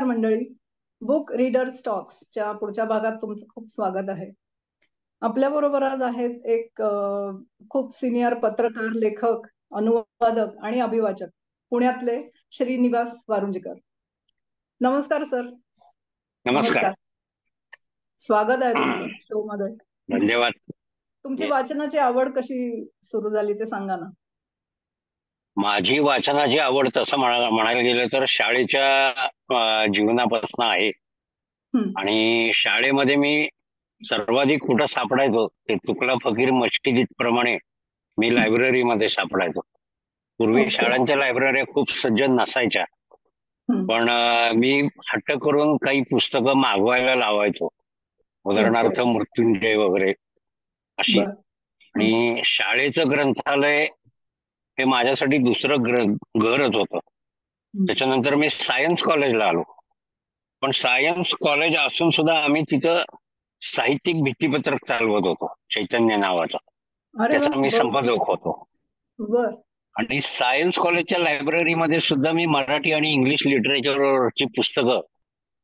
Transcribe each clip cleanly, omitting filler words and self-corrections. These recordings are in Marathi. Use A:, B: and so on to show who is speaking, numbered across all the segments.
A: नमस्कार मंडळी. बुक रीडर्स टॉक्सच्या पुढच्या भागात तुमचं खूप स्वागत आहे. आपल्या बरोबर आज आहेत एक खूप सिनियर पत्रकार, लेखक, अनुवादक आणि अभिवाचक पुण्यातले श्रीनिवास वारुंजकर. नमस्कार सर.
B: नमस्कार.
A: स्वागत आहे तुमचं शो मध्ये.
B: धन्यवाद.
A: तुमची वाचनाची आवड कशी सुरू झाली ते सांगा ना.
B: माझी वाचनाची आवड तसं म्हणायला गेलं तर शाळेच्या जीवनापासून आहे. आणि शाळेमध्ये मी सर्वाधिक कुठं सापडायचो ते चुकला फकीर मस्जिद प्रमाणे मी लायब्ररीमध्ये सापडायचो. पूर्वी शाळांच्या लायब्रऱ्या खूप सज्ज नसायच्या, पण मी हट्ट करून काही पुस्तकं मागवायला लावायचो. उदाहरणार्थ मृत्युंजय वगैरे अशी. आणि शाळेचं ग्रंथालय हे माझ्यासाठी दुसरं घरच होतं. त्याच्यानंतर मी सायन्स कॉलेजला आलो, पण सायन्स कॉलेज असून सुद्धा आम्ही तिथं साहित्यिक भित्तीपत्रक चालवत होतो, चैतन्य नावाचा. त्याचा मी संपादक होतो. आणि सायन्स कॉलेजच्या लायब्ररीमध्ये सुद्धा मी मराठी आणि इंग्लिश लिटरेचरवरची पुस्तकं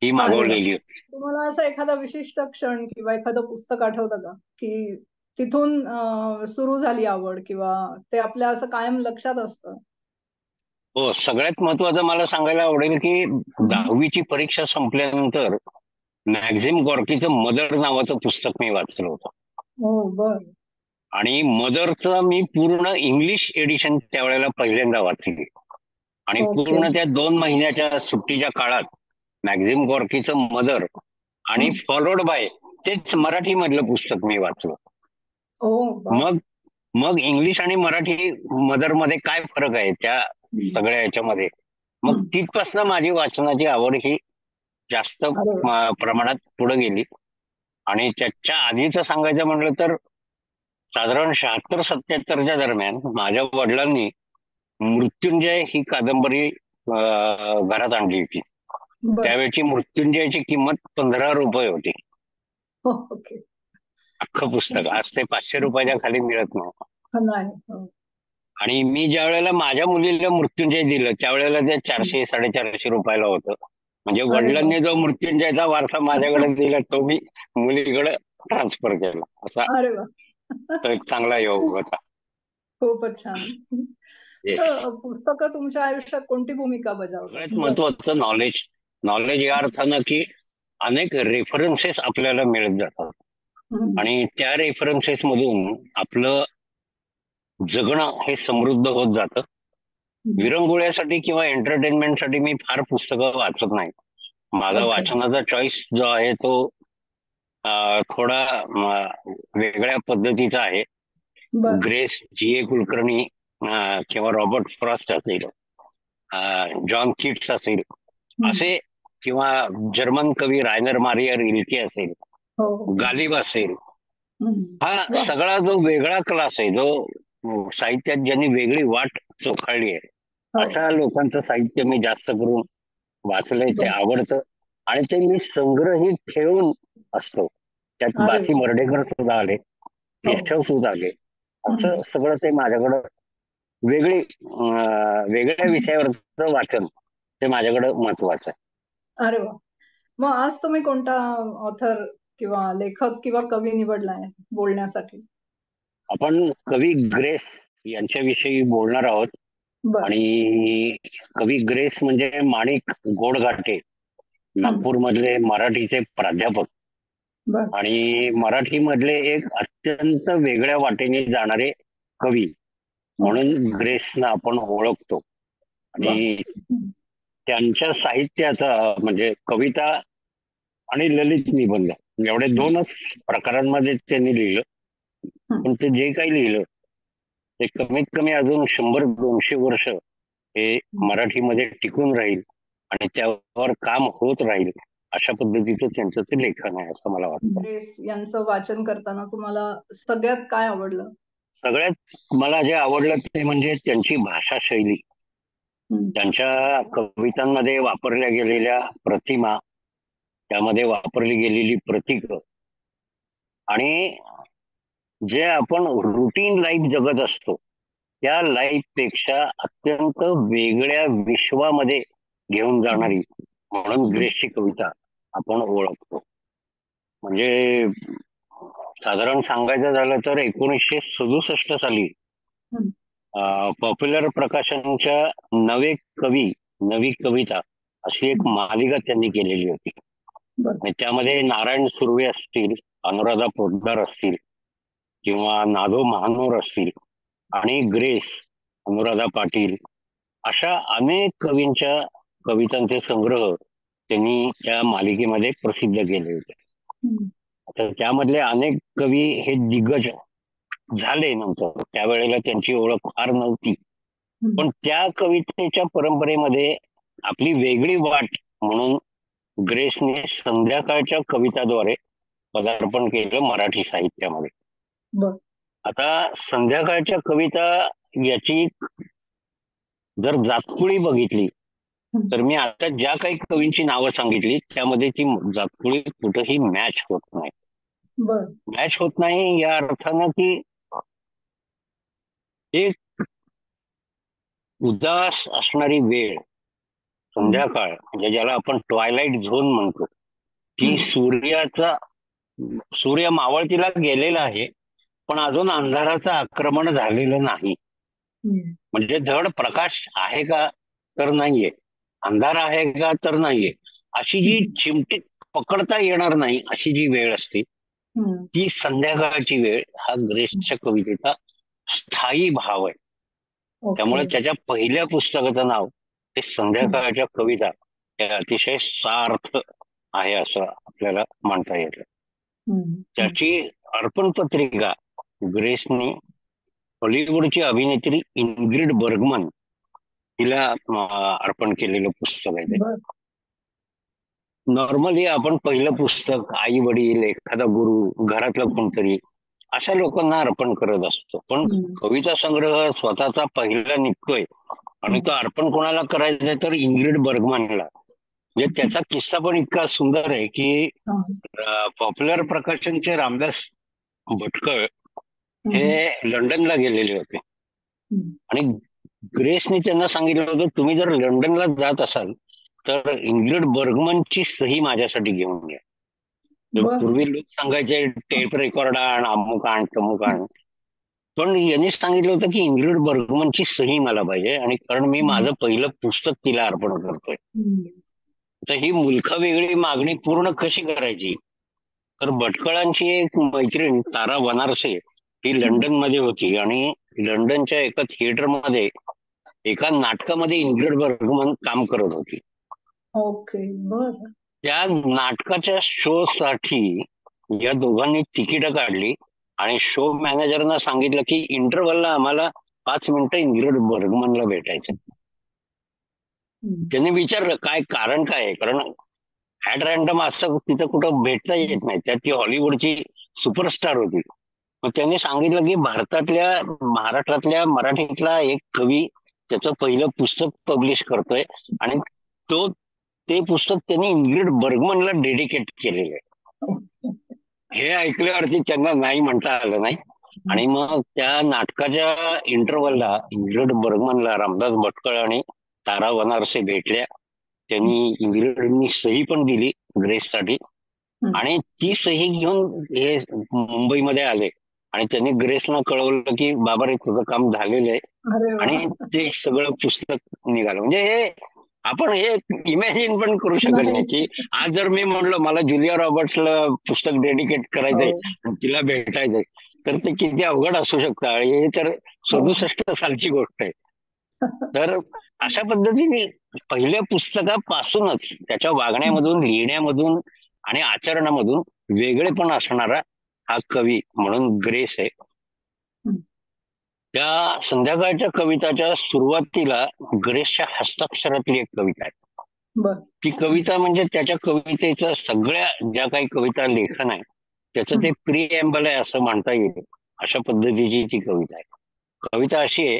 B: ही मागवलेली होती.
A: तुम्हाला असा एखादा विशिष्ट क्षण किंवा एखादं पुस्तक आठवतं का की तिथून सुरू झाली आवड किंवा ते आपल्या असं कायम लक्षात असतं?
B: हो, सगळ्यात महत्वाचं मला सांगायला आवडेल की 10वीची परीक्षा संपल्यानंतर मॅक्झिम गॉर्कीचं मदर नावाचं पुस्तक मी वाचलं होतं. आणि मदरचं मी पूर्ण इंग्लिश एडिशन त्यावेळेला पहिल्यांदा वाचली. आणि पूर्ण त्या 2 महिन्याच्या सुट्टीच्या काळात मॅक्झिम गॉर्कीचं मदर आणि फॉलोड बाय तेच मराठी मधलं पुस्तक मी वाचलं. मग इंग्लिश आणि मराठी मदर मध्ये काय फरक आहे त्या सगळ्या याच्यामध्ये, मग तिथपासून माझी वाचनाची आवड ही जास्त प्रमाणात पुढे गेली. आणि त्याच्या आधीच सांगायचं म्हटलं तर साधारण 76-77च्या दरम्यान माझ्या वडिलांनी मृत्युंजय ही कादंबरी घरात आणली होती. त्यावेळची मृत्युंजयची किंमत 15 रुपये होती. अख्खं पुस्तक. आज ते 500 रुपयाच्या खाली मिळत नव्हतं. आणि मी ज्या वेळेला माझ्या मुलीला मृत्युंजय दिलं त्यावेळेला ते 400-450 रुपयाला होतं. म्हणजे वडिलांनी जो मृत्युंजयचा वारसा माझ्याकडे दिला तो मी मुलीकडे ट्रान्सफर केला. असा तो एक चांगला योग होता.
A: खूपच छान. पुस्तकं तुमच्या आयुष्यात कोणती भूमिका बजावतात?
B: सगळ्यात महत्वाचं नॉलेज या अर्थानं की अनेक रेफरन्सेस आपल्याला मिळत जातात. आणि त्या रेफरन्सेस मधून आपलं जगणं हे समृद्ध होत जातं. विरंगुळ्यासाठी किंवा एंटरटेनमेंटसाठी मी फार पुस्तकं वाचत नाही. माझा वाचनाचा चॉईस जो आहे तो थोडा वेगळ्या पद्धतीचा आहे. ग्रेस जी.ए. कुलकर्णी किंवा रॉबर्ट फ्रॉस्ट असेल, जॉन किट्स असेल असे, किंवा जर्मन कवी रायनर मारिया रिल्के असेल, गालिब असेल, हा सगळा जो वेगळा क्लास आहे, जो साहित्यात ज्यांनी वेगळी वाट चोखाळली आहे, अशा लोकांचं साहित्य मी जास्त करून वाचलंय. ते आवडतं आणि ते मी संग्रहित ठेवून असतो. त्यात बासी मर्ढेकर सुद्धा आले, केशव सुद्धा आले. असं सगळं ते माझ्याकडं वेगळ्या विषयावरचं वाचन ते माझ्याकडं महत्वाचं आहे.
A: अरे वा. मग आज तुम्ही कोणता ऑथर किंवा लेखक किंवा कवी निवडलाय बोलण्यासाठी?
B: आपण कवी ग्रेस यांच्याविषयी बोलणार आहोत. आणि कवी ग्रेस म्हणजे माणिक गोडघाटे, नागपूर मधले मराठीचे प्राध्यापक आणि मराठी मधले एक अत्यंत वेगळ्या वाटेने जाणारे कवी म्हणून ग्रेसना आपण ओळखतो. आणि त्यांच्या साहित्याचा म्हणजे कविता आणि ललित निबंध एवढे 2च प्रकारांमध्ये त्यांनी लिहिलं. पण ते जे काही लिहिलं ते कमीत कमी अजून 100-200 वर्ष हे मराठीमध्ये टिकून राहील आणि त्यावर काम होत राहील अशा पद्धतीचं त्यांचं ते लेखन आहे असं मला वाटतं.
A: ग्रेस यांचं वाचन करताना तुम्हाला सगळ्यात काय आवडलं?
B: सगळ्यात मला जे आवडलं ते म्हणजे त्यांची भाषा शैली, त्यांच्या कवितांमध्ये वापरल्या गेलेल्या प्रतिमा, त्यामध्ये वापरली गेलेली प्रतीक, आणि जे आपण रुटीन लाईफ जगत असतो त्या लाईफ पेक्षा अत्यंत वेगळ्या विश्वामध्ये घेऊन जाणारी म्हणून ग्रेसची कविता आपण ओळखतो. म्हणजे साधारण सांगायचं झालं तर 1967 साली पॉप्युलर प्रकाशनच्या नवे कवी नवी कविता अशी एक मालिका त्यांनी केलेली होती. आणि त्यामध्ये नारायण सुर्वे असतील, अनुराधा पोतदार असतील किंवा नादो महानोर असतील आणि ग्रेस, अनुराधा पाटील अशा अनेक कवींच्या कवितांचे संग्रह त्यांनी त्या मालिकेमध्ये प्रसिद्ध केले होते. तर त्यामधले अनेक कवी हे दिग्गज झाले नंतर, त्यावेळेला त्यांची ओळख फार नव्हती, पण त्या कवितेच्या परंपरेमध्ये आपली वेगळी वाट म्हणून ग्रेसने संध्याकाळच्या कविताद्वारे पदार्पण केलं मराठी साहित्यामध्ये. आता संध्याकाळच्या कविता याची जर जातकुळी बघितली तर मी आता ज्या काही कवींची नावं सांगितली त्यामध्ये ती जातकुळी कुठेही मॅच होत नाही. मॅच होत नाही या अर्थानं की एक उदास असणारी वेळ संध्याकाळ, म्हणजे ज्याला आपण ट्वायलाइट झोन म्हणतो, की सूर्य मावळतीला गेलेला आहे पण अजून अंधाराचं आक्रमण झालेलं नाही. म्हणजे धड प्रकाश आहे का तर नाहीये, अंधार आहे का तर नाहीये, अशी जी चिमटीत पकडता येणार नाही अशी जी वेळ असते ती संध्याकाळची वेळ हा ग्रेसच्या कवितेचा स्थायी भाव आहे. त्यामुळे त्याच्या पहिल्या पुस्तकाचं नाव ते संध्याकाळच्या कविता हे अतिशय सार्थ आहे असं आपल्याला म्हणता येतं. त्याची अर्पण पत्रिका ग्रेसने हॉलिवूडची अभिनेत्री इनग्रिड बर्गमन तिला अर्पण केलेलं पुस्तक आहे ते. नॉर्मली आपण पहिलं पुस्तक आई वडील, एखादा गुरु, घरातलं कोणतरी अशा लोकांना अर्पण करत असतो, पण कविता संग्रह स्वतःचा पहिला निघतोय आणि तो अर्पण कोणाला करायचा आहे तर इनग्रिड बर्गमनला. म्हणजे त्याचा किस्सा पण इतका सुंदर आहे की पॉप्युलर प्रकाशनचे रामदास भटकळ हे लंडनला गेलेले होते आणि ग्रेसने त्यांना सांगितलं होतं तुम्ही जर लंडनला जात असाल तर इनग्रिड बर्गमनची सही माझ्यासाठी घेऊन या. पूर्वी लोक सांगायचे टेप रेकॉर्ड आण, अमुक आण, तमुक आण, पण यांनी सांगितलं होतं की इनग्रिड बर्गमनची सही मला पाहिजे आणि कारण मी माझं पहिलं पुस्तक तिला अर्पण करतोय. तर ही मुलखा वेगळी मागणी पूर्ण कशी करायची, तर भटकळांची एक मैत्रीण तारा वनारसे ही लंडन मध्ये होती आणि लंडनच्या एका थिएटर मध्ये एका नाटकामध्ये इनग्रिड बर्गमन काम करत होती. त्या नाटकाच्या शो साठी या दोघांनी तिकीट काढली आणि शो मॅनेजरना सांगितलं की इंटरव्हलला आम्हाला 5 मिनिटं इनग्रिड बर्गमनला भेटायचं. त्यांनी विचारलं काय कारण काय आहे, कारण ऍट रॅन्डम असं तिथं कुठं भेटता येत नाही, त्यात ती हॉलिवूडची सुपरस्टार होती. मग त्यांनी सांगितलं की भारतातल्या, महाराष्ट्रातल्या, मराठीतला एक कवी त्याचं पहिलं पुस्तक पब्लिश करतोय आणि ते पुस्तक त्यांनी इनग्रिड बर्गमनला डेडिकेट केलेलं आहे. हे ऐकल्यावरती त्यांना नाही म्हणता आलं नाही आणि मग त्या नाटकाच्या इंटरव्हलला इनग्रिड बर्गमनला रामदास भटकळ आणि तारा वनारसे भेटल्या. त्यांनी इनग्रिडनी सही पण दिली ग्रेससाठी आणि ती सही घेऊन हे मुंबईमध्ये आले आणि त्यांनी ग्रेसला कळवलं की बाबा रे तुझं काम झालेलं आहे आणि ते सगळं पुस्तक निघालं. म्हणजे हे आपण हे इमॅजिन पण करू शकत नाही की आज जर मी म्हणलं मला जुलिया रॉबर्ट्सला पुस्तक डेडिकेट करायचंय आणि तिला भेटायचंय तर ते किती अवघड असू शकतं. हे तर 67 सालची गोष्ट आहे. तर अशा पद्धतीने पहिल्या पुस्तकापासूनच त्याच्या वागण्यामधून, लिहिण्यामधून आणि आचरणामधून वेगळेपण असणारा हा कवी म्हणून ग्रेस आहे. त्या संध्याकाळच्या कविताच्या सुरुवातीला ग्रेसच्या हस्ताक्षरातली एक कविता आहे. ती कविता म्हणजे त्याच्या कवितेचं सगळ्या ज्या काही कविता लेखन आहे त्याचं ते प्रिएम्बल आहे असं म्हणता येईल, अशा पद्धतीची ती कविता आहे. कविता अशी आहे,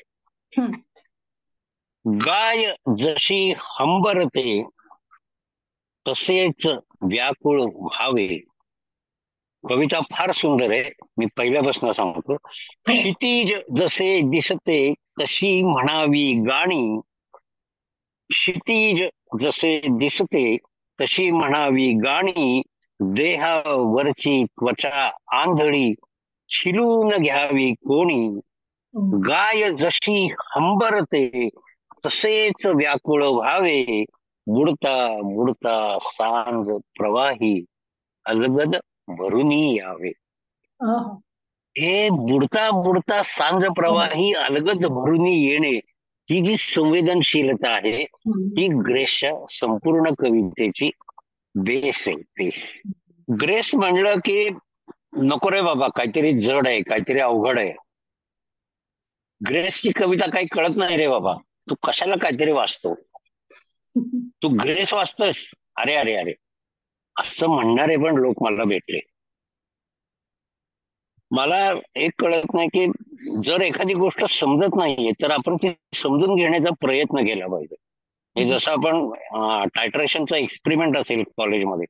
B: गाय जशी हंबरते तसेच व्याकुळ व्हावे. कविता फार सुंदर आहे, मी पहिल्यापासून सांगतो. क्षितिज जसे दिसते तशी म्हणावी गाणी, क्षितिज जसे दिसते तशी म्हणावी गाणी, देहावरची त्वचा आंधळी शिलून घ्यावी कोणी, गाय जशी हंबरते तसेच व्याकुळ व्हावे, बुडता बुडता सांज प्रवाही अलगद भरुनी यावे. हे बुडता बुडता सांज प्रवाही अलगद भरुनी येणे ही जी संवेदनशीलता आहे ही ग्रेसच्या संपूर्ण कवितेची बेस आहे. बेस ग्रेस म्हणलं की नको रे बाबा, काहीतरी जड आहे, काहीतरी अवघड आहे. ग्रेसची कविता काही कळत नाही रे बाबा, तू कशाला काहीतरी वाचतो, तू ग्रेस वाचतोस, अरे अरे अरे असं म्हणणारे पण लोक मला भेटले. मला एक कळत नाही की जर एखादी गोष्ट समजत नाहीये तर आपण ती समजून घेण्याचा प्रयत्न केला पाहिजे. हे जसं आपण टायट्रेशनचा एक्सपेरिमेंट असेल कॉलेजमध्ये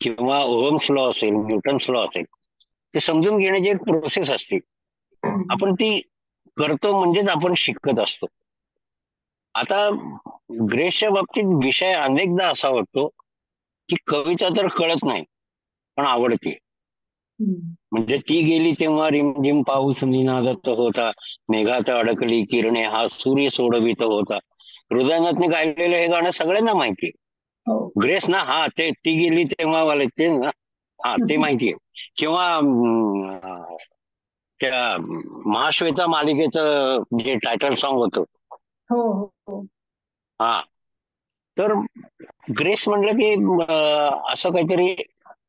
B: किंवा ओहम्स लॉ असेल, न्यूटन्स लॉ असेल, ते समजून घेण्याची एक प्रोसेस असते. आपण ती करतो म्हणजेच आपण शिकत असतो. आता ग्रेसच्या बाबतीत विषय अनेकदा असा वाटतो की कविता तर कळत नाही पण आवडते. म्हणजे ती गेली तेव्हा रिमझिम पाऊस निनादत होता, मेघात अडकली किरणे हा सूर्य सोडवित होता. हृदयनाथने गायलेलं हे गाणं सगळ्यांना माहितीये. ग्रेस ना, हा ते ती गेली तेव्हा वाले ते ना, हा ते माहितीये. किंवा त्या महाश्वेता मालिकेचं जे टायटल सॉन्ग होतं, हा, तर ग्रेस म्हणलं की असं काहीतरी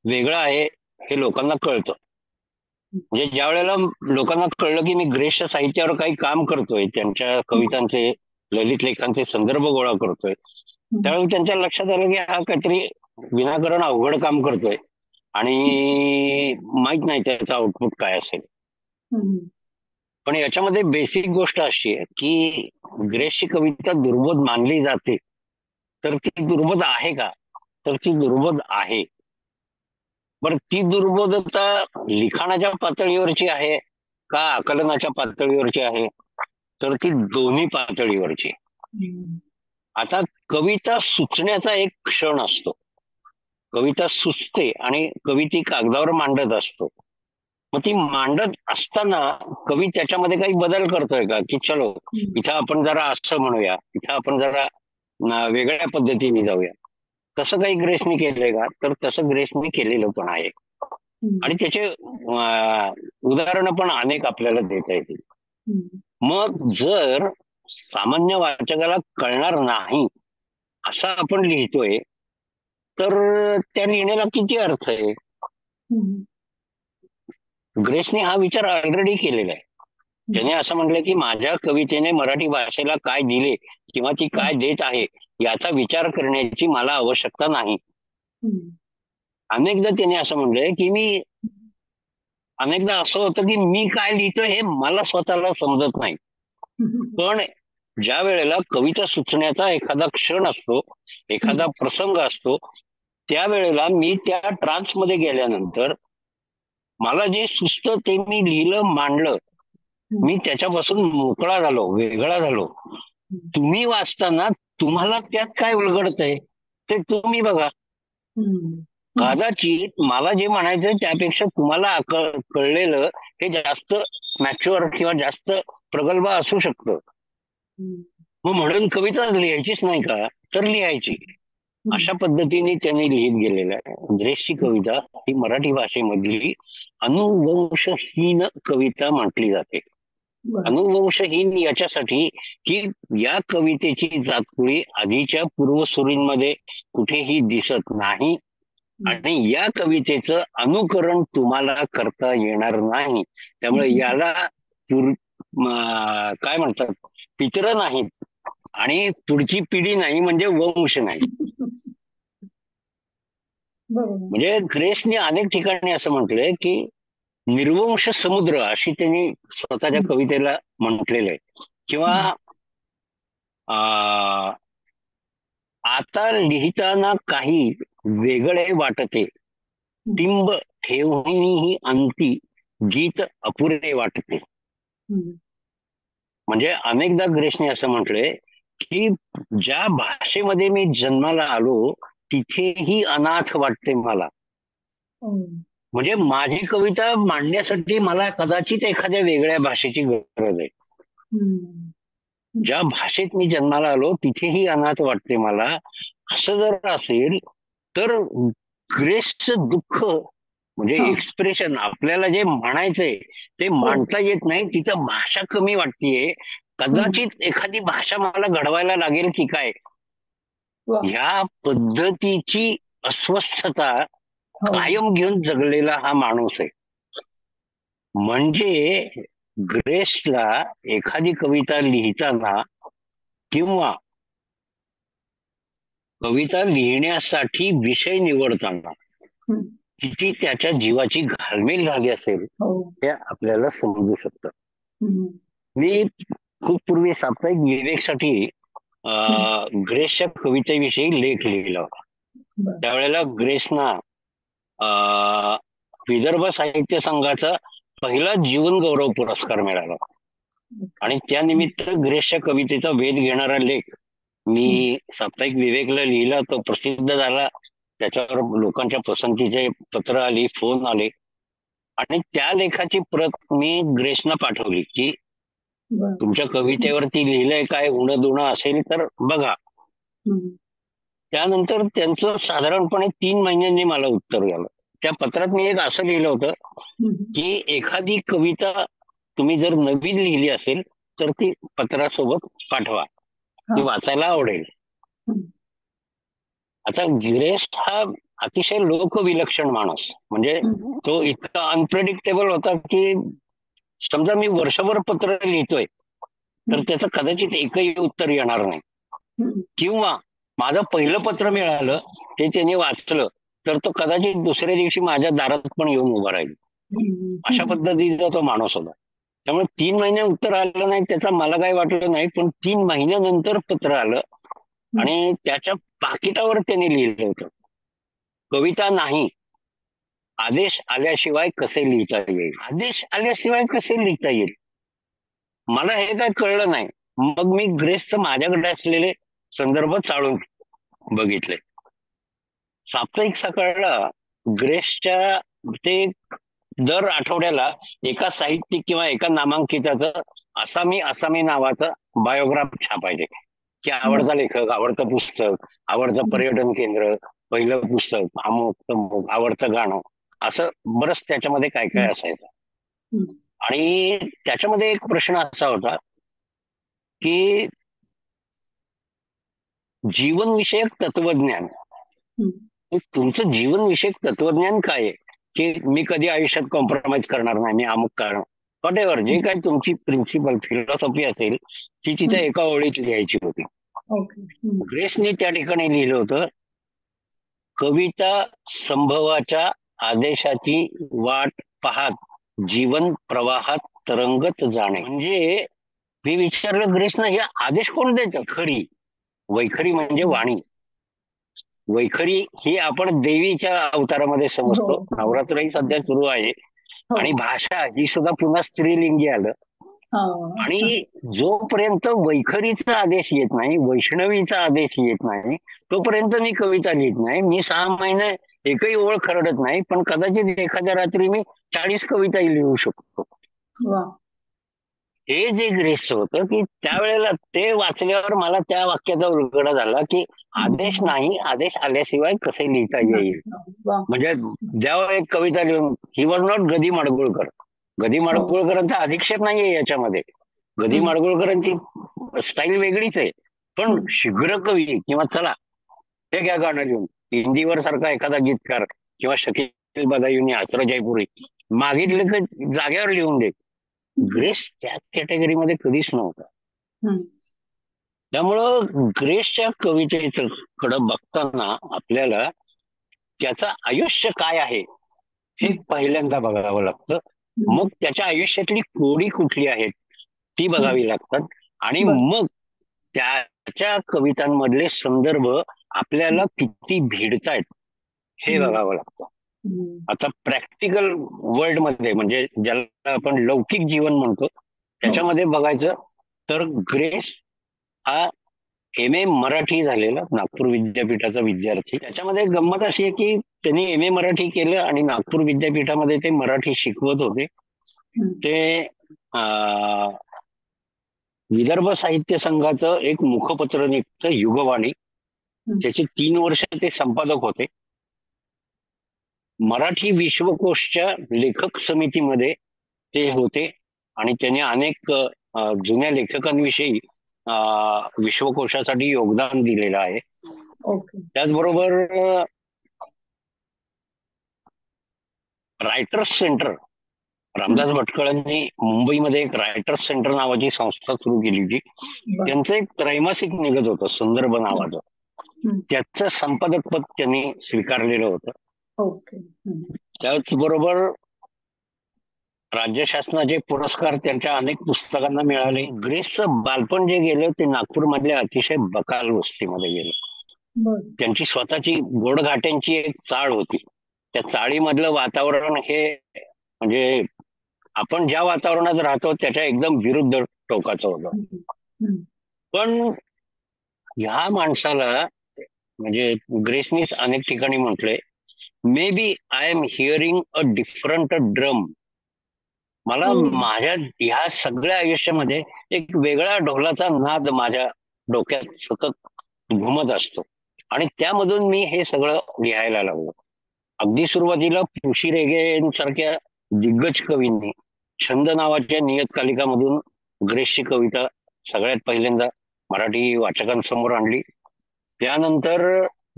B: वेगळं आहे हे लोकांना कळतं. म्हणजे ज्या वेळेला लोकांना कळलं की मी ग्रेसच्या साहित्यावर काही काम करतोय, त्यांच्या कवितांचे ललित लेखांचे संदर्भ गोळा करतोय, त्यावेळी त्यांच्या लक्षात आलं की हा काहीतरी विनाकारण अवघड काम करतोय आणि माहित नाही त्याचा आउटपुट काय असेल. पण याच्यामध्ये बेसिक गोष्ट अशी आहे की ग्रेसची कविता दुर्बोध मानली जाते, तर ती दुर्बोध आहे का? तर ती दुर्बोध आहे. बरं, ती दुर्बोधता लिखाणाच्या पातळीवरची आहे का आकलनाच्या पातळीवरची आहे? तर ती दोन्ही पातळीवरची. आता कविता सुचण्याचा एक क्षण असतो, कविता सुचते आणि कवी ती कागदावर मांडत असतो. मग ती मांडत असताना कवी त्याच्यामध्ये काही बदल करतोय का, की चलो इथं आपण जरा असं म्हणूया, इथं आपण जरा वेगळ्या पद्धतीने जाऊया, तसं काही ग्रेसनी केलंय का? तर तसं ग्रेसनी केलेलं पण आहे आणि त्याचे उदाहरणं पण अनेक आपल्याला देता येतील. मग जर सामान्य वाचकाला कळणार नाही असं आपण लिहितोय तर त्या लिहिण्याला किती अर्थ आहे? ग्रेसने हा विचार ऑलरेडी केलेला आहे. त्याने असं म्हटलं की माझ्या कवितेने मराठी भाषेला काय दिले किंवा ती काय देत आहे याचा विचार करण्याची मला आवश्यकता नाही. अनेकदा त्याने असं म्हणलंय की अनेकदा असं होतं की मी काय लिहितोय हे मला स्वतःला समजत नाही, पण ज्या वेळेला कविता सुचण्याचा एखादा क्षण असतो, एखादा प्रसंग असतो, त्यावेळेला मी त्या ट्रान्स मध्ये गेल्यानंतर मला जे सुचतं ते मी लिहिलं, मांडलं, मी त्याच्यापासून मोकळा झालो, वेगळा झालो. तुम्ही वाचताना तुम्हाला त्यात काय उलगडतंय ते तुम्ही बघा. कदाचित मला जे म्हणायचंय त्यापेक्षा तुम्हाला कळलेलं हे जास्त मॅच्युअर किंवा जास्त प्रगल्भ असू शकतं. मग म्हणून कविता लिहायचीच नाही का? तर लिहायची. अशा पद्धतीने त्यांनी लिहित गेलेलं आहे. ग्रेसची कविता ही मराठी भाषेमधली अनुवंशहीन कविता म्हटली जाते. अनुवंशहीन याच्यासाठी की या कवितेची जातकुळी आधीच्या पूर्वसुरींमध्ये कुठेही दिसत नाही आणि या कवितेचं अनुकरण तुम्हाला करता येणार नाही. त्यामुळे याला काय म्हणतात, पितरं नाहीत आणि पुढची पिढी नाही म्हणजे वंश नाही. म्हणजे ग्रेसने अनेक ठिकाणी असं म्हटलंय की निर्वंश समुद्र अशी त्यांनी स्वतःच्या कवितेला म्हटलेलं आहे. किंवा आता लिहिताना काही वेगळे वाटते, टिंब ठेवणीही अंती गीत अपुरे वाटते. म्हणजे अनेकदा ग्रेसने असं म्हटलंय की ज्या भाषेमध्ये मी जन्माला आलो तिथेही अनाथ वाटते मला. म्हणजे माझी कविता मांडण्यासाठी मला कदाचित एखाद्या वेगळ्या भाषेची गरज आहे. ज्या भाषेत मी जन्माला आलो तिथेही अनाथ वाटते मला. असं जर असेल तर ग्रेसचं दुःख म्हणजे एक्सप्रेशन आपल्याला जे म्हणायचंय ते मांडता येत नाही, तिथं भाषा कमी वाटतेय. कदाचित एखादी भाषा मला घडवायला लागेल की काय, ह्या पद्धतीची अस्वस्थता कायम घेऊन जगलेला हा माणूस आहे. म्हणजे ग्रेसला एखादी कविता लिहिताना किंवा कविता लिहिण्यासाठी विषय निवडताना किती त्याच्या जीवाची घालमेल झाली असेल हे आपल्याला समजू शकतं. मी खूप पूर्वी साप्ताहिक विवेकसाठी ग्रेसच्या कवितेविषयी लेख लिहिला होता. त्यावेळेला ग्रेसना विदर्भ साहित्य संघाचा पहिला जीवन गौरव पुरस्कार मिळाला आणि त्यानिमित्त ग्रेसच्या कवितेचा वेध घेणारा लेख मी साप्ताहिक विवेकला लिहिला. तो प्रसिद्ध झाला, त्याच्यावर लोकांच्या पसंतीचे पत्र आली, फोन आले आणि त्या लेखाची प्रत मी ग्रेसना पाठवली की तुमच्या कवितेवरती लिहिलंय काय, उणं दुणं असेल तर बघा. त्यानंतर त्यांचं साधारणपणे 3 महिन्यांनी मला उत्तर आलं. त्या पत्रात मी एक असं लिहिलं होतं की एखादी कविता तुम्ही जर नवीन लिहिली असेल तर ती पत्रासोबत पाठवा, ती वाचायला आवडेल. आता ग्रेस हा अतिशय लोकविलक्षण माणूस, म्हणजे तो इतका अनप्रेडिक्टेबल होता की समजा मी वर्षभर पत्र लिहितोय तर त्याचं कदाचित एकही उत्तर येणार नाही, किंवा माझं पहिलं पत्र मिळालं ते त्याने वाचलं तर तो कदाचित दुसऱ्या दिवशी माझ्या दारात पण येऊन उभा राहील. अशा पद्धतीचा तो माणूस होता. त्यामुळे 3 महिने उत्तर आलं नाही त्याचा मला काही वाटलं नाही, पण 3 महिन्यानंतर पत्र आलं आणि त्याच्या पाकिटावर त्याने लिहिलं होतं, कविता नाही, आदेश आल्याशिवाय कसे लिहिता येईल. आदेश आल्याशिवाय कसे लिहिता येईल मला हे काय कळलं नाही. मग मी ग्रेसचं माझ्याकडे असलेले संदर्भ चाळून बघितले. साप्ताहिक सकाळला ग्रेसच्या ते दर आठवड्याला एका साहित्यिक किंवा एका नामांकिताचं आसामी नावाचं बायोग्राफ छापायचे की आवडता लेखक, आवडतं पुस्तक, आवडतं पर्यटन केंद्र, पहिलं पुस्तक, अमुक तमुक, आवडतं गाणं, असं बरंच त्याच्यामध्ये काय काय असायचं. आणि त्याच्यामध्ये एक प्रश्न असा होता की जीवनविषयक तत्वज्ञान, तुमचं जीवनविषयक तत्वज्ञान काय आहे की मी कधी आयुष्यात कॉम्प्रोमाइज करणार नाही, मी अमुक कारण वॉट एव्हर जे काही तुमची प्रिन्सिपल फिलॉसॉफी असेल ती तिथे एका ओळीत लिहायची होती. ग्रेसने त्या ठिकाणी लिहिलं होतं, कविता संभवाच्या आदेशाची वाट पाहत जीवन प्रवाहात तरंगत जाणे. म्हणजे मी विचारलं ग्रेसना, हे आदेश कोण देतं? खरी वैखरी म्हणजे वाणी. वैखरी ही आपण देवीच्या अवतारामध्ये समजतो. नवरात्रही सध्या सुरू आहे आणि भाषा ही सुद्धा पुन्हा स्त्रीलिंगी आलं. आणि जोपर्यंत वैखरीचा आदेश येत नाही, वैष्णवीचा आदेश येत नाही, तोपर्यंत मी कविता लिहित नाही. मी 6 महिने एकही ओळ खरडत नाही, पण कदाचित एखाद्या रात्री मी 40 कविताही लिहू शकतो. हे जे ग्रेसचं होतं की त्यावेळेला ते वाचल्यावर मला त्या वाक्याचा उलगडा झाला की आदेश नाही, आदेश आल्याशिवाय कसे लिहिता येईल. म्हणजे जेव्हा एक कविता लिहून, ही वॉज नॉट गदी माडगुळकर. गदी माडगुळकरांचा अधिक्षेप नाहीये याच्यामध्ये, गदी माडगुळकरांची स्टाईल वेगळीच आहे. पण शीघ्र कवी किंवा चला हे घ्या गाणं लिहून, हिंदीवर सारखा एखादा गीतकार किंवा शकील बदायुनी, आसरा जयपुरी मागितलं तर जाग्यावर लिहून दे. ग्रेस त्या कॅटेगरीमध्ये कधीच नव्हता. त्यामुळं ग्रेसच्या कवितेचं कडं बघताना आपल्याला त्याचं आयुष्य काय आहे हे पहिल्यांदा बघावं लागतं. मग त्याच्या आयुष्यातली कोडी कुठली आहेत ती बघावी लागतात आणि मग त्याच्या कवितांमधले संदर्भ आपल्याला किती भिडतायत हे बघावं लागतं. आता प्रॅक्टिकल वर्ल्ड मध्ये, म्हणजे ज्याला आपण लौकिक जीवन म्हणतो, त्याच्यामध्ये बघायचं तर ग्रेस हा MA मराठी झालेला, नागपूर विद्यापीठाचा विद्यार्थी. त्याच्यामध्ये गंमत अशी आहे की त्यांनी MA मराठी केलं आणि नागपूर विद्यापीठामध्ये ते मराठी शिकवत होते. ते विदर्भ साहित्य संघाचं एक मुखपत्र निघतं, युगवाणी. त्याचे 3 वर्ष ते संपादक होते. मराठी विश्वकोशच्या लेखक समितीमध्ये ते होते आणि त्यांनी अनेक जुन्या लेखकांविषयी विश्वकोशासाठी योगदान दिलेलं आहे. त्याचबरोबर रायटर्स सेंटर, रामदास भटकळांनी मुंबईमध्ये एक रायटर्स सेंटर नावाची संस्था सुरू केली होती. त्यांचं एक त्रैमासिक निघत होतं, संदर्भ नावाचं. त्याचं संपादक पद त्यांनी स्वीकारलेलं होतं. त्याचबरोबर राज्य शासनाचे पुरस्कार त्यांच्या अनेक पुस्तकांना मिळाले. ग्रेसचं बालपण जे गेलं ते नागपूरमधल्या अतिशय बकाल वस्तीमध्ये गेलं. त्यांची स्वतःची गोडघाट्यांची एक चाळ होती. त्या चाळीमधलं वातावरण हे म्हणजे आपण ज्या वातावरणात राहतो त्याच्या एकदम विरुद्ध टोकाचं होतं. पण ह्या माणसाला म्हणजे ग्रेसनीच अनेक ठिकाणी म्हटलंय, maybe I am hearing a different drum. मला माझ्या ह्या सगळ्या आयुष्यामध्ये एक वेगळा ढोलाचा नाद माझ्या डोक्यात सतत घुमत असतो आणि त्यामधून मी हे सगळं लिहायला लागलो. अगदी सुरुवातीला पुशी रेगेंसारख्या दिग्गज कवींनी छंद नावाच्या नियतकालिकामधून ग्रेसची कविता सगळ्यात पहिल्यांदा मराठी वाचकांसमोर आणली. त्यानंतर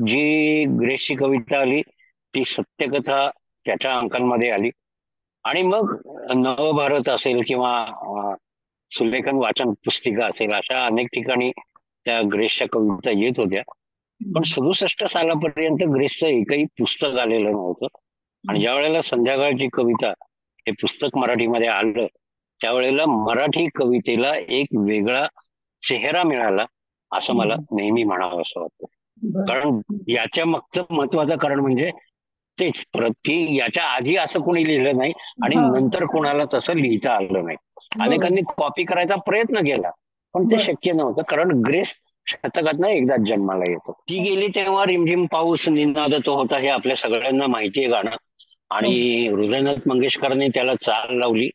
B: जी ग्रेसची कविता आली ती सत्यकथा त्याच्या अंकांमध्ये आली आणि मग नवभारत असेल किंवा सुलेखन वाचन पुस्तिका असेल, अशा अनेक ठिकाणी त्या ग्रेसच्या कविता येत होत्या. पण 67 सालापर्यंत ग्रेसचं एकही पुस्तक आलेलं नव्हतं. आणि ज्या वेळेला संध्याकाळची कविता हे पुस्तक मराठीमध्ये आलं त्यावेळेला मराठी कवितेला एक वेगळा चेहरा मिळाला असं मला नेहमी म्हणावं असं वाटतं. कारण याच्या मागचं महत्वाचं कारण म्हणजे तेच परत की याच्या आधी असं कोणी लिहिलं नाही आणि नंतर कोणाला तसं लिहिता आलं नाही. अनेकांनी कॉपी करायचा प्रयत्न केला पण ते शक्य नव्हतं, कारण ग्रेस शतकात एकदाच जन्माला येतो. ती गेली तेव्हा रिमझिम पाऊस निनादतो होता हे आपल्या सगळ्यांना माहिती आहे गाणं. आणि हृदयनाथ मंगेशकरांनी त्याला चाल लावली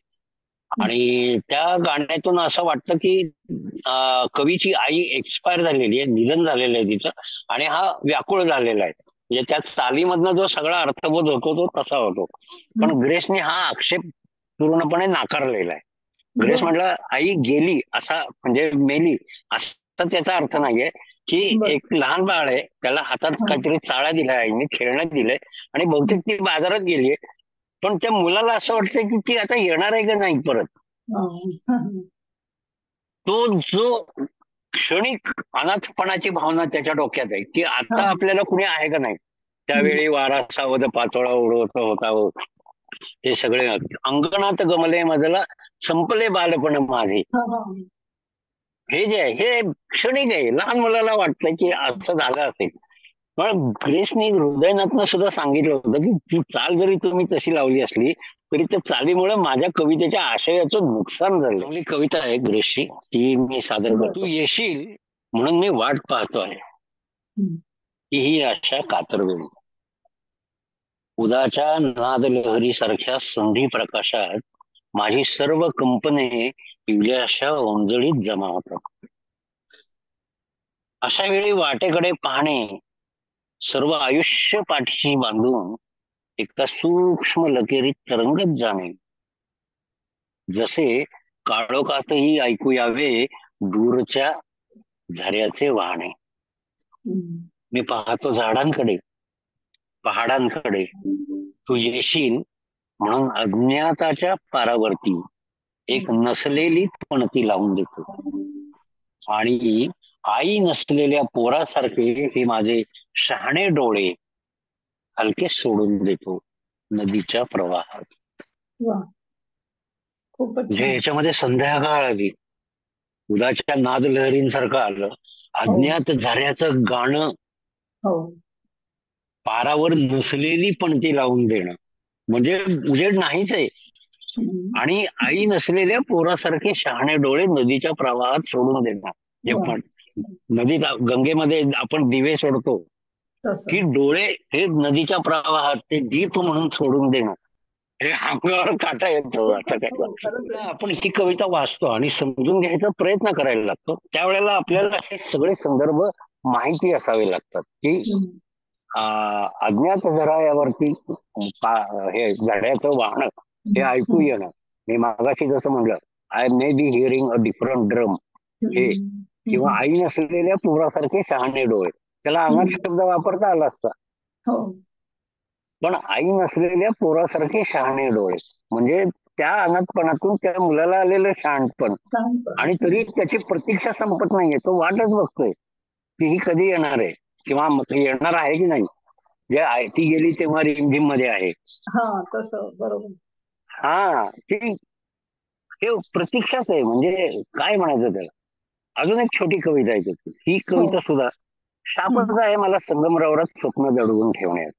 B: आणि त्या गाण्यातून असं वाटतं की कवीची आई एक्सपायर झालेली आहे, निधन झालेलं आहे तिचं आणि हा व्याकुळ झालेला आहे. म्हणजे त्या चालीमधनं जो सगळा अर्थबोध होतो तो तसा होतो. पण ग्रेसने हा आक्षेप पूर्णपणे नाकारलेला आहे. ग्रेस म्हटलं आई गेली असा म्हणजे मेली असा त्याचा अर्थ नाहीये की एक लहान बाळ आहे त्याला हातात काहीतरी चाळा दिलाय आईने, खेळणं दिलंय आणि बहुतेक ती बाजारात गेलीये पण त्या मुलाला असं वाटतंय की ती आता येणार आहे का नाही परत. तो जो क्षणिक अनाथपणाची भावना त्याच्या डोक्यात आहे की आता आपल्याला कुणी आहे का नाही. त्यावेळी वारा सावध पाचोळा उडवत होता हे सगळे अंगणात गमले मजला संपले बालपण माझे. हे जे आहे हे क्षणिक आहे, लहान मुलाला वाटतं की असं झालं असेल. पण ग्रेसनी हृदयनाथनं सुद्धा सांगितलं होतं की ती चाल जरी तुम्ही तशी लावली असली तरी त्या चालीमुळे माझ्या कवितेच्या आशयाचं नुकसान झालं. चांगली कविता आहे ग्रेसची, ती मी सादर करतो. तू येशील म्हणून मी वाट पाहतो आहे की ही आशा कातरवेल. उदाच्या नाद लहरी सारख्या संधी प्रकाशात माझी सर्व कंपने अशा ओंजळीत जमा होतात. अशा वेळी वाटेकडे पाहणे, सर्व आयुष्य पाठीशी बांधून एका सूक्ष्म लकेरीत तरंगत जाणे. जसे काळोखातही ऐकू यावे दूरच्या झऱ्याचे वाहणे. मी पाहतो झाडांकडे, पहाडांकडे, तू येशील म्हणून अज्ञाताच्या पारावरती एक नसलेली पणती लावून देतो आणि आई नसलेल्या पोरासारखे हे माझे शहाणे डोळे हलके सोडून देतो नदीच्या प्रवाहात. म्हणजे याच्यामध्ये संध्याकाळ आली, उदाच्या नाद लहरींसारखं आलं, अज्ञात झऱ्याचं गाणं, पारावर नसलेली पणती लावून देणं म्हणजे उजेड नाहीच आहे आणि आई नसलेल्या पोरासारखे शहाणे डोळे नदीच्या प्रवाहात सोडून देणार. हे पण नदीत गंगेमध्ये आपण दिवे सोडतो
A: तसं
B: की डोळे हे नदीच्या प्रवाहात ते दीप म्हणून सोडून देणं हे अंगावर काटा येतो. आता काय
A: हो, खरंच आहे.
B: आपण ही कविता वाचतो आणि समजून घ्यायचा प्रयत्न करायला लागतो, त्यावेळेला आपल्याला हे सगळे संदर्भ माहिती असावे लागतात की
A: हम्म.
B: अज्ञात जरायावरती हे झाडाचं वाहन हे ऐकू येणं. मी मागाशी जसं म्हणलं, I may be hearing a different drum, हे किंवा आई नसलेल्या पुरासारखे शहाणे डोळे, त्याला अनाथ शब्द वापरता आला असता,
A: हो
B: पण आई नसलेल्या पोरासारखे शहाणे डोळे म्हणजे त्या अनाथपणातून त्या मुलाला आलेलं शहाणपण.
A: शांत.
B: आणि तरी त्याची प्रतीक्षा संपत नाहीये, तो वाटच बघतोय की ही कधी येणार आहे किंवा येणार आहे की नाही. जे ती गेली तेव्हा रिमझिम मध्ये आहे.
A: हा तसं बरोबर.
B: हा ती हे प्रतीक्षाच आहे, म्हणजे काय म्हणायचं त्याला. अजून एक छोटी कविता आहे त्याची. ही
A: हो.
B: कविता सुद्धा शापच आहे मला संगमरवरात स्वप्न दडवून ठेवण्यात.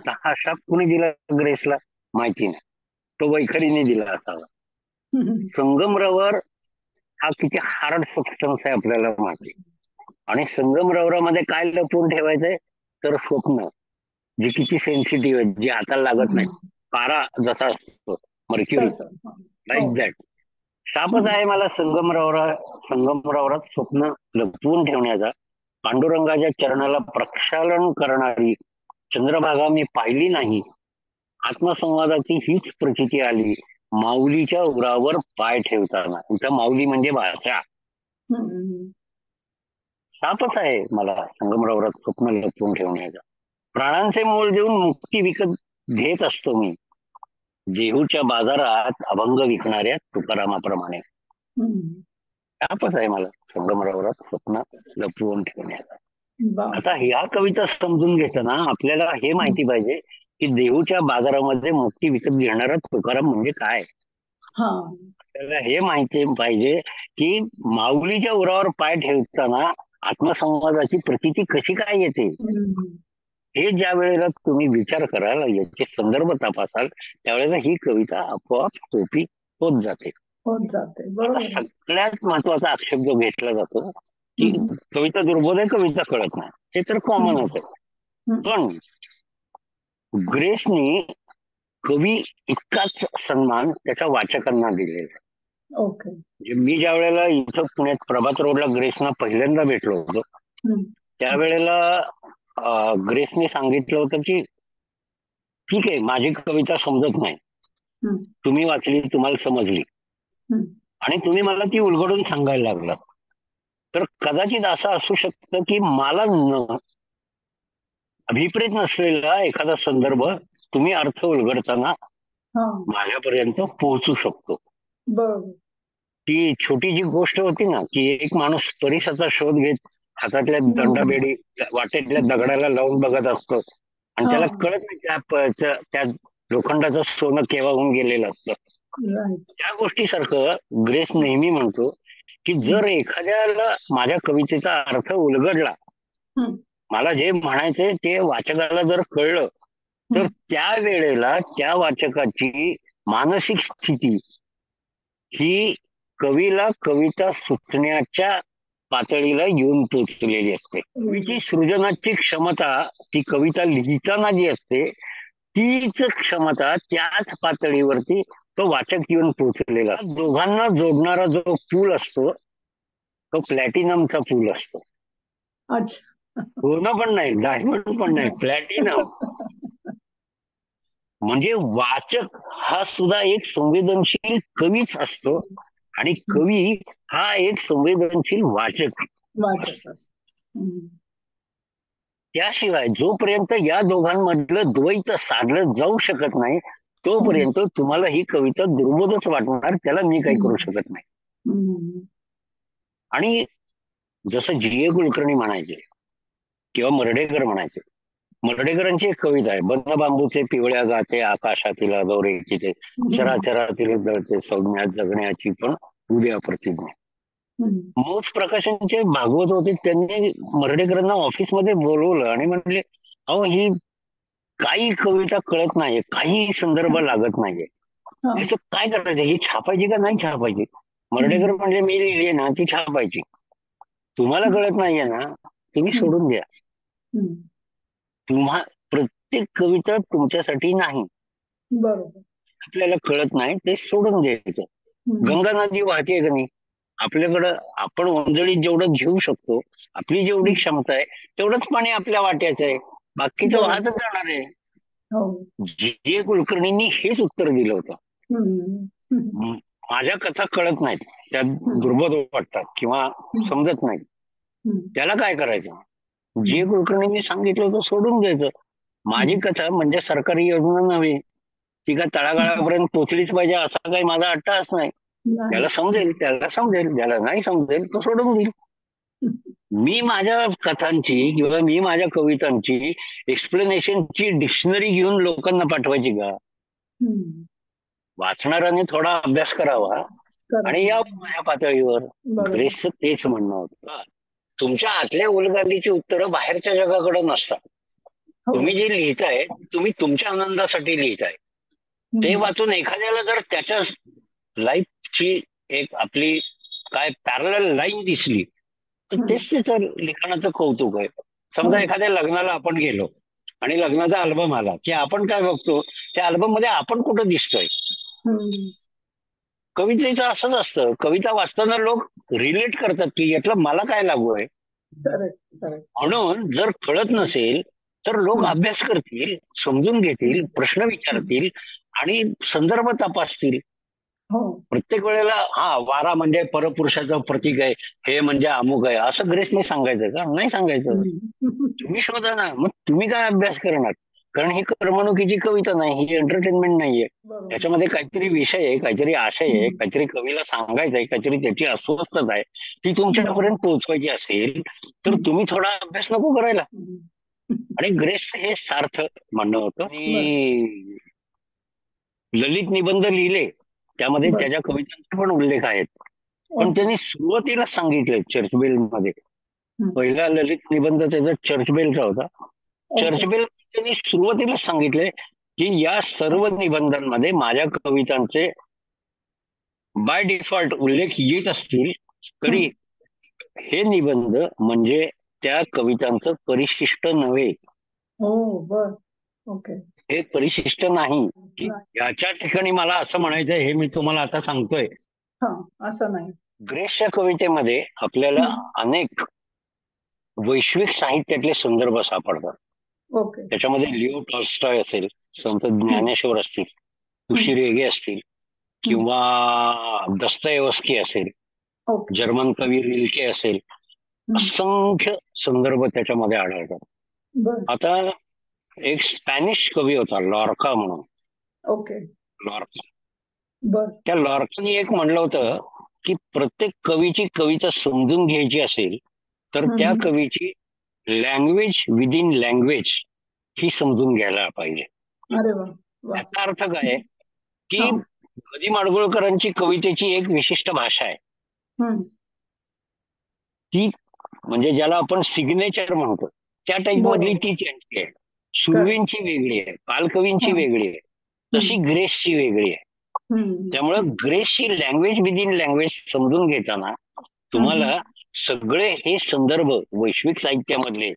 B: हा शाप कुणी दिला ग्रेसला माहिती नाही, तो वैखरीने दिला असावा. संगमरवर हा किती हार्ड सबस्टन्स आहे आपल्याला माहिती. आणि संगमरवरामध्ये काय लपवून ठेवायचंय तर स्वप्न, जी किती सेन्सिटिव्ह आहे, जी हाताला लागत नाही. पारा जसा असतो मर्क्युरी,
A: तसं
B: लाईक दॅट. शापच आहे मला संगमरवरात स्वप्न लपवून ठेवण्याचा. पांडुरंगाच्या चरणाला प्रक्षालन करणारी चंद्रभागा मी पाहिली नाही. आत्मसंवादाची हीच प्रचिती आली माऊलीच्या उरावर पाय ठेवताना. इथं माऊली म्हणजे भाषा. शापच आहे मला संगमरवरात स्वप्न लपवून ठेवण्याचा. प्राणांचे मोल देऊन मुक्ती विकत घेत असतो मी देहूच्या बाजारात अभंग विकणाऱ्या तुकारामाप्रमाणे. शापच आहे मला संगमरवरात स्वप्न लपवून ठेवण्याचा. आता ह्या कविता समजून घेताना आपल्याला हे माहिती पाहिजे की देहूच्या बाजारामध्ये मुक्ती विकत घेणारा तुकाराम म्हणजे काय. आपल्याला हे माहिती पाहिजे की माऊलीच्या उरावर पाय ठेवताना आत्मसंवादाची प्रतीती कशी काय येते. हे ज्या वेळेला तुम्ही विचार कराल, याचे संदर्भ तपासाल, त्यावेळेला ही कविता आपोआप सोपी होत जाते. सगळ्यात महत्वाचा आक्षेप जो घेतला जातो की कविता दुर्बोध आहे, कविता कळत नाही, ते तर कॉमनच आहे. पण ग्रेसनी कवी इतकाच सन्मान त्याच्या वाचकांना दिलेला.
A: ओके.
B: मी ज्या वेळेला इथं पुण्यात प्रभात रोडला ग्रेसना पहिल्यांदा भेटलो होतो, त्यावेळेला ग्रेसने सांगितलं होतं की ठीक आहे, माझी कविता समजत नाही, तुम्ही वाचली, तुम्हाला समजली आणि तुम्ही मला ती उलगडून सांगायला लागला, तर कदाचित असं असू शकतं की मला अभिप्रेत नसलेला एखादा संदर्भ तुम्ही अर्थ उलगडताना माझ्यापर्यंत पोहोचू शकतो. ती छोटी जी गोष्ट होती ना की एक माणूस परिसाचा शोध घेत हातातल्या दंडाबेडी वाटेतल्या दगडाला लावून बघत असतो आणि त्याला कळत नाही त्या लोखंडाचं सोनं केव्हा होऊन गेलेलं असतं. त्या गोष्टीसारखं ग्रेस नेहमी म्हणतो की जर एखाद्याला माझ्या कवितेचा अर्थ उलगडला, मला जे म्हणायचंय ते वाचकाला जर कळलं, तर त्या वेळेला त्या वाचकाची मानसिक स्थिती ही कवीला कविता सुचण्याच्या पातळीला येऊन पोचलेली असते. कवीची सृजनाची क्षमता ती कविता लिहिताना जी असते, तीच क्षमता त्याच पातळीवरती तो वाचक येऊन पोचलेला. दोघांना जोडणारा जो पूल असतो तो प्लॅटिनमचा पूल असतो. पूर्ण पण नाही, डायमंड पण नाही, प्लॅटिनम. म्हणजे वाचक हा सुद्धा एक संवेदनशील कवीच असतो आणि कवी हा एक संवेदनशील वाचक. त्याशिवाय जोपर्यंत या दोघांमधलं द्वैत साधलं जाऊ शकत नाही, तोपर्यंत तुम्हाला ही कविता दुर्बोधच वाटणार, त्याला मी काही करू शकत नाही. आणि जसं जी.ए. कुलकर्णी म्हणायचे किंवा मर्ढेकर म्हणायचे, मर्ढेकरांची एक कविता आहे, बंद बांबूचे पिवळ्या गाते आकाशातील अगौरेची ते चराचरातील जळते संज्ञा जगण्याची पण उद्या प्रतिज्ञा. मोज प्रकाशनचे भागवत होते, त्यांनी मर्ढेकरांना ऑफिसमध्ये बोलवलं आणि म्हटले, अहो ही काही कविता कळत नाहीये, काही संदर्भ लागत नाहीये, असं काय करायचं, ही छापायची का नाही छापायची. मर्ढेकर म्हणजे मी लिहिली ना ती छापायची. तुम्हाला कळत नाहीये ना, तुम्ही सोडून द्या. प्रत्येक कविता तुमच्यासाठी नाही.
A: बरोबर.
B: आपल्याला कळत नाही ते सोडून द्यायचं. गंगा नदी वाहते का नाही, आपल्याकडं आपण ओंजळीत जेवढं घेऊ शकतो, आपली जेवढी क्षमता आहे तेवढंच पाणी आपल्या वाट्याचं आहे, बाकीचं वाहतच जाणार आहे. जी कुलकर्णींनी हेच उत्तर दिलं होतं. माझ्या कथा कळत नाहीत, त्या दुर्बोध वाटतात किंवा समजत नाही, त्याला काय करायचं? जे कुलकर्णींनी सांगितलं होतं सोडून द्यायचं. माझी कथा म्हणजे सरकारी योजना नव्हे, ती का तळागाळापर्यंत पोचलीच पाहिजे असा काही माझा अट्टाहास नाही. त्याला समजेल ज्याला नाही समजेल तो सोडून देईल. मी माझ्या कथांची किंवा मी माझ्या कवितांची एक्सप्लेनेशनची डिक्शनरी घेऊन लोकांना पाठवायची का? वाचणाऱ्याने थोडा अभ्यास करावा आणि या माझ्या पातळीवर. ग्रेसचं तेच म्हणणं होतं, तुमच्या आतल्या उलगडलीची उत्तरं बाहेरच्या जगाकडे नसतात. तुम्ही जे लिहिताय तुम्ही तुमच्या आनंदासाठी लिहिताय. ते वाचून एखाद्याला जर त्याच्या लाईफची एक आपली काय पॅरलल लाईन दिसली तर तेच त्याचं लिखाणाचं कौतुक आहे. समजा एखाद्या लग्नाला आपण गेलो आणि लग्नाचा अल्बम आला की आपण काय बघतो, त्या अल्बम मध्ये आपण कुठं दिसतोय? कवितेचं असंच असतं, कविता वाचताना लोक रिलेट करतात की यातलं मला काय लागू आहे. म्हणून जर कळत नसेल तर लोक अभ्यास करतील, समजून घेतील, प्रश्न विचारतील आणि संदर्भ तपासतील. प्रत्येक वेळेला वारा म्हणजे परपुरुषाचं प्रतीक आहे, हे म्हणजे अमुक आहे असं ग्रेसने सांगायचं का? नाही सांगायचं. तुम्ही शोधा ना, मग तुम्ही काय अभ्यास करणार? कारण ही करमणुकीची कविता नाही, ही एंटरटेनमेंट नाहीये. त्याच्यामध्ये काहीतरी विषय आहे, काहीतरी आशय आहे, काहीतरी कवीला सांगायचं आहे, काहीतरी त्याची अस्वस्थता आहे, ती तुमच्यापर्यंत पोहोचवायची असेल तर तुम्ही थोडा अभ्यास नको करायला? आणि ग्रेस हे सार्थ म्हणणं होतं. ललित निबंध लिहिले त्यामध्ये त्याच्या कवितांचे पण उल्लेख आहेत, पण त्यांनी सुरुवातीला सांगितले चर्चबेल मध्ये. पहिला ललित निबंध त्याचा चर्चबेलचा होता. चर्चबेल त्यांनी सुरुवातीला सांगितले की या सर्व निबंधांमध्ये माझ्या कवितांचे बाय डिफॉल्ट उल्लेख येत असतील तरी हे निबंध म्हणजे त्या कवितांचं परिशिष्ट नव्हे. हे परिशिष्ट नाही की याच्या ठिकाणी मला असं म्हणायचं हे मी तुम्हाला आता सांगतोय
A: असं नाही.
B: ग्रेसच्या कवितेमध्ये आपल्याला अनेक वैश्विक साहित्यातले संदर्भ सापडतात. त्याच्यामध्ये लिओ टॉल्स्टॉय असेल, संत ज्ञानेश्वर असतील, तुशी असतील किंवा दस्तयेवस्की असेल, जर्मन कवी रिल्के असेल, असंख्य संदर्भ त्याच्यामध्ये आढळतात. आता एक स्पॅनिश कवी होता लॉर्का म्हणून. लॉर्का, त्या लॉर्काने एक म्हणलं होतं की प्रत्येक कवीची कविता समजून घ्यायची असेल तर त्या कवीची लँग्वेज विदिन लँग्वेज ही समजून घ्यायला पाहिजे. याचा अर्थ काय की ग. माडगुळकरांची कवितेची एक विशिष्ट भाषा आहे, ती म्हणजे ज्याला आपण सिग्नेचर म्हणतो त्या टाईप मधली ती त्यांची आहे. सुर्वींची वेगळी आहे, पालकवींची वेगळी आहे, तशी ग्रेसची वेगळी आहे. त्यामुळे ग्रेसची लँग्वेज विदिन लँग्वेज समजून घेताना तुम्हाला सगळे हे संदर्भ वैश्विक साहित्यामधले,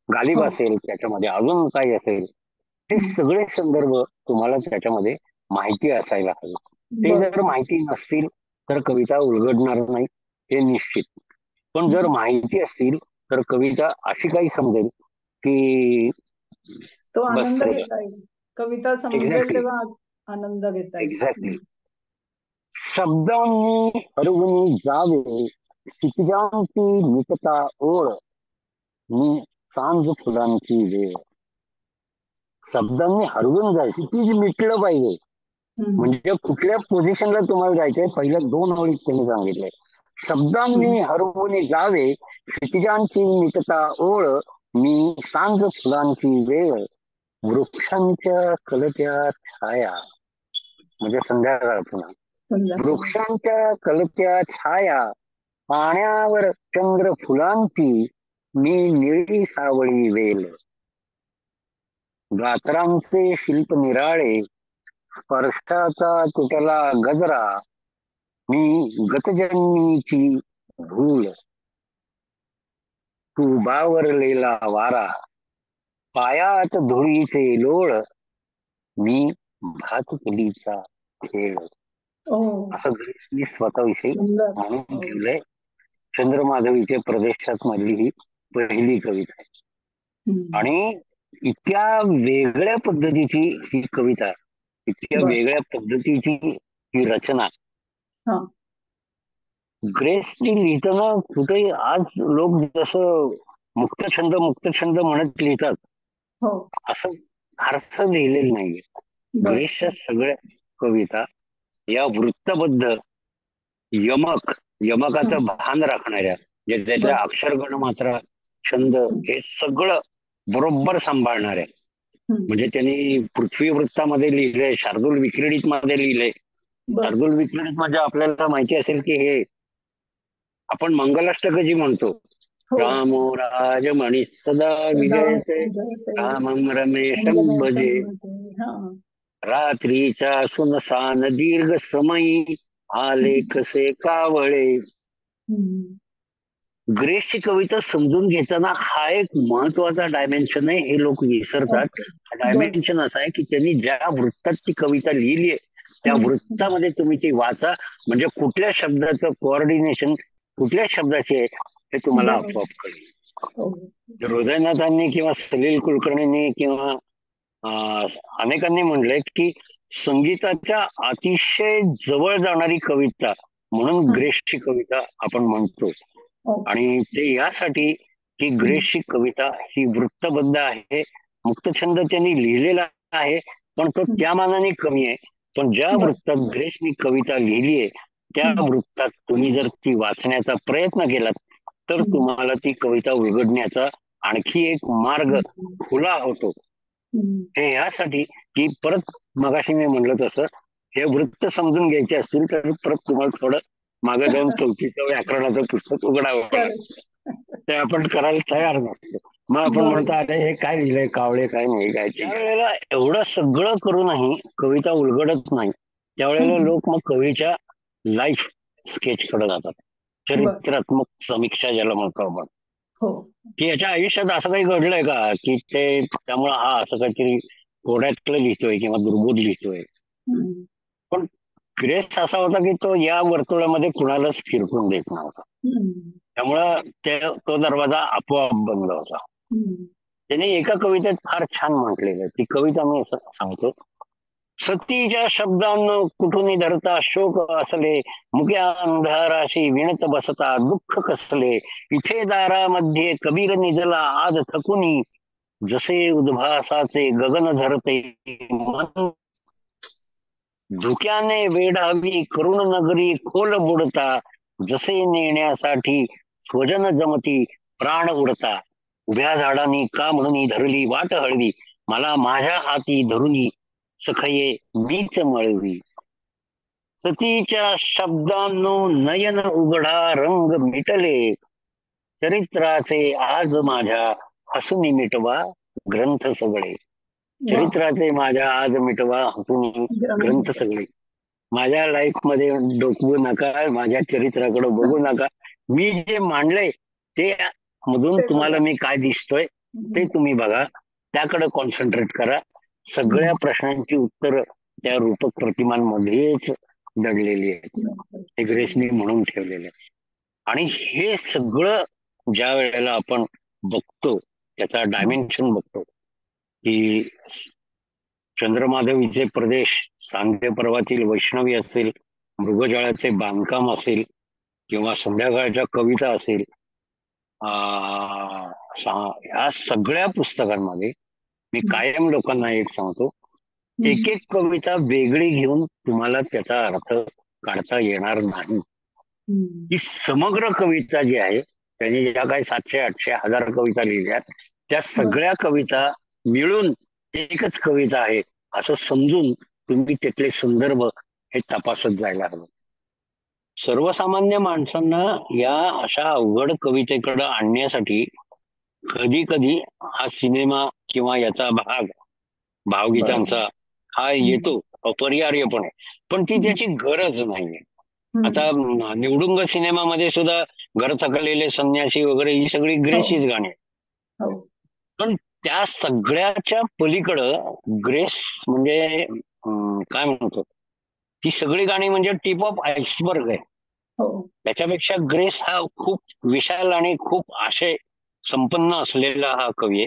B: गालिब असेल त्याच्यामध्ये अजून काही असेल, हे सगळे संदर्भ तुम्हाला त्याच्यामध्ये माहिती असायला हवी. ते जर माहिती नसतील तर कविता उलगडणार नाही हे निश्चित. पण जर माहिती असतील तर कविता अशी काही समजेल की
A: तो आनंद घेता येईल. कविता समजेल तेव्हा आनंद घेता येईल.
B: एक्झॅक्टली. शब्दांनी हरवून जावे क्षितिजांची निकता ओळ, मी सांज फुलांची वेळ. शब्दांनी हरवून जायचं, क्षितिज मिटलं पाहिजे. म्हणजे कुठल्या पोझिशनला तुम्हाला जायचंय पहिल्या 2 ओळीत त्यांनी सांगितलंय. शब्दांनी हरवून जावे क्षितिजांची निकता ओळ, मी सांज फुलांची वेळ. वृक्षांच्या कलत्या छाया, म्हणजे संध्याकाळ पुन्हा. वृक्षांच्या कलत्या छाया, पाण्यावर चंद्र फुलांची, मी निळी सावळी वेल. गात्रांचे शिल्प निराळे, स्पर्शाचा तुटला गजरा, मी गतजन्मीची भूल. तू बावरलेला वारा, पायात धुळीचे लोळ, मी भातुकलीचा खेळ. असं ग्रेसनी स्वतःविषयी म्हणून ठेवलंय. चंद्रमाधवीचे प्रदेशात मधली ही पहिली कविता आहे. आणि इतक्या वेगळ्या पद्धतीची ही कविता, इतक्या वेगळ्या पद्धतीची ही रचना ग्रेसनी लिहिताना कुठेही आज लोक जसं मुक्त छंद म्हणत लिहितात असं फारसं लिहिलेलं नाहीये. ग्रेसच्या सगळ्या कविता या वृत्तबद्ध, यमकाचं भान राखणाऱ्या, त्याच्या अक्षर गणमात्रा, छंद हे सगळं बरोबर सांभाळणाऱ्या. म्हणजे त्यांनी पृथ्वी वृत्तामध्ये लिहिलंय, शार्दूल विक्रीडित मध्ये लिहिलंय. शार्दूल विक्रीडित म्हणजे आपल्याला माहिती असेल की हे आपण मंगलाष्टक जी म्हणतो, रामो राजमणी सदा विजयते, रामं रमेशं भजे, रात्रीच्या सुनसान दीर्घ समयी आले कसे कावळे. ग्रेसची कविता समजून घेताना हा एक महत्वाचा डायमेन्शन आहे, हे लोक विसरतात. हा डायमेन्शन असा आहे की त्यांनी ज्या वृत्तात ती कविता लिहिली आहे त्या वृत्तामध्ये तुम्ही ती वाचा, म्हणजे कुठल्या शब्दाचं कोऑर्डिनेशन कुठल्या शब्दाचे आहे हे तुम्हाला आपोआप कळेल. हृदयनाथांनी किंवा सलील कुलकर्णींनी किंवा अनेकांनी म्हणलंय की संगीताच्या अतिशय जवळ जाणारी कविता म्हणून ग्रेसची कविता आपण म्हणतो. आणि ते यासाठी की ग्रेसची कविता ही वृत्तबद्ध आहे. मुक्तछंद त्यांनी लिहिलेला आहे पण तो त्या मानाने कमी आहे. पण ज्या वृत्तात ग्रेसनी कविता लिहिली आहे त्या वृत्तात तुम्ही जर ती वाचण्याचा प्रयत्न केलात तर तुम्हाला ती कविता उलगडण्याचा आणखी एक मार्ग खुला होतो. हे यासाठी की परत मगाशी मी म्हणलं तसं हे वृत्त समजून घ्यायचे असतील तर परत तुम्हाला थोडं मागे जाऊन चौथीचं व्याकरणाचं पुस्तक उघडावं, ते आपण करायला तयार नसतो. मग आपण म्हणतो अरे हे काय लिहिलंय कावळे काय नाही काय. त्यावेळेला एवढं सगळं करूनही कविता उलगडत नाही. त्यावेळेला लोक मग कवीच्या लाईफ स्केच कडे जातात, चरित्रात्मक समीक्षा ज्याला म्हणतो आपण, की याच्या आयुष्यात असं काही घडलंय का की ते त्यामुळे हा असं काहीतरी कोड्यातलं लिहितोय किंवा दुर्बोध लिहितोय. पण ग्रेस असा होता की तो या वर्तुळामध्ये कुणालाच फिरकून देत नव्हता. त्यामुळं तो दरवाजा आपोआप बंद होता. त्याने एका कवितेत फार छान म्हटलेलं, ती कविता मी सांगतो. सतीच्या शब्दांना कुठून धरता शोक असले, मुक्या अंधाराशी विणत बसता दुःख कसले, इथे दारामध्ये कबीर निजला आज थकुनी, जसे उद्भासाचे गगन धरते मन, धुक्याने वेढावी करुण नगरी खोल बुडता, जसे नेण्यासाठी स्वजन जमती प्राण उडता, उभ्या झाडांनी का म्हणून धरली वाट हळवी, मला माझ्या हाती धरुनी सखये मीच मळवी. सतीच्या शब्दांनो नयन उघडा रंग मिटले, चरित्राचे आज माझ्या हसून मिटवा ग्रंथ सगळे. चरित्राचे माझ्या आज मिटवा हसून ग्रंथ सगळे. माझ्या लाईफ मध्ये डोकवू नका, माझ्या चरित्राकडे बघू नका. मी जे मांडलंय ते मधून तुम्हाला मी काय दिसतोय ते तुम्ही बघा, त्याकडे कॉन्सन्ट्रेट करा. सगळ्या प्रश्नांची उत्तर त्या रूपक प्रतिमांमध्येच दडलेली आहेत. हे ग्रेसनी म्हणून ठेवलेले. आणि हे सगळं ज्या वेळेला आपण बघतो त्याचा डायमेन्शन बघतो की चंद्रमाधवीचे प्रदेश, सांध्य पर्वातील वैष्णवी असेल, मृगजळाचे बांधकाम असेल किंवा संध्याकाळच्या कविता असेल, या सगळ्या पुस्तकांमध्ये मी कायम लोकांना एक सांगतो, एक एक कविता वेगळी घेऊन तुम्हाला त्याचा अर्थ काढता येणार नाही. ही समग्र कविता जी आहे त्यांनी ज्या काही 700-800-1000 कविता लिहिल्या त्या सगळ्या कविता मिळून एकच कविता आहे असं समजून तुम्ही त्यातले संदर्भ हे तपासत जायला हवं. सर्वसामान्य माणसांना या अशा अवघड कवितेकडे आणण्यासाठी कधी कधी हा सिनेमा किंवा याचा भाग भावगीतांचा हा येतो अपरिहार्यपणे, पण ती त्याची गरज नाहीये. आता निवडुंग सिनेमामध्ये सुद्धा घर थकलेले संन्यासी वगैरे ही सगळी ग्रेसचीच गाणी आहेत.
A: हो
B: पण त्या सगळ्याच्या पलीकडं ग्रेस म्हणजे काय म्हणतो, ती सगळी गाणी म्हणजे टिप ऑफ आयसबर्ग आहे.
A: हो
B: त्याच्यापेक्षा ग्रेस हा खूप विशाल आणि खूप आशय संपन्न असलेला हा कवी आहे.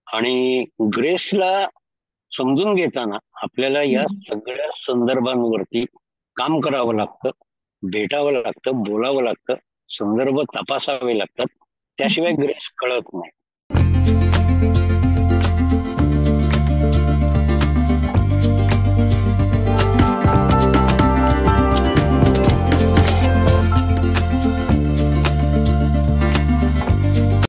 B: आणि ग्रेसला समजून घेताना आपल्याला या सगळ्या संदर्भांवरती काम करावं लागतं, भेटावं लागतं, बोलावं लागतं, संदर्भ तपासावे लागतात. त्याशिवाय ग्रेस कळत नाही.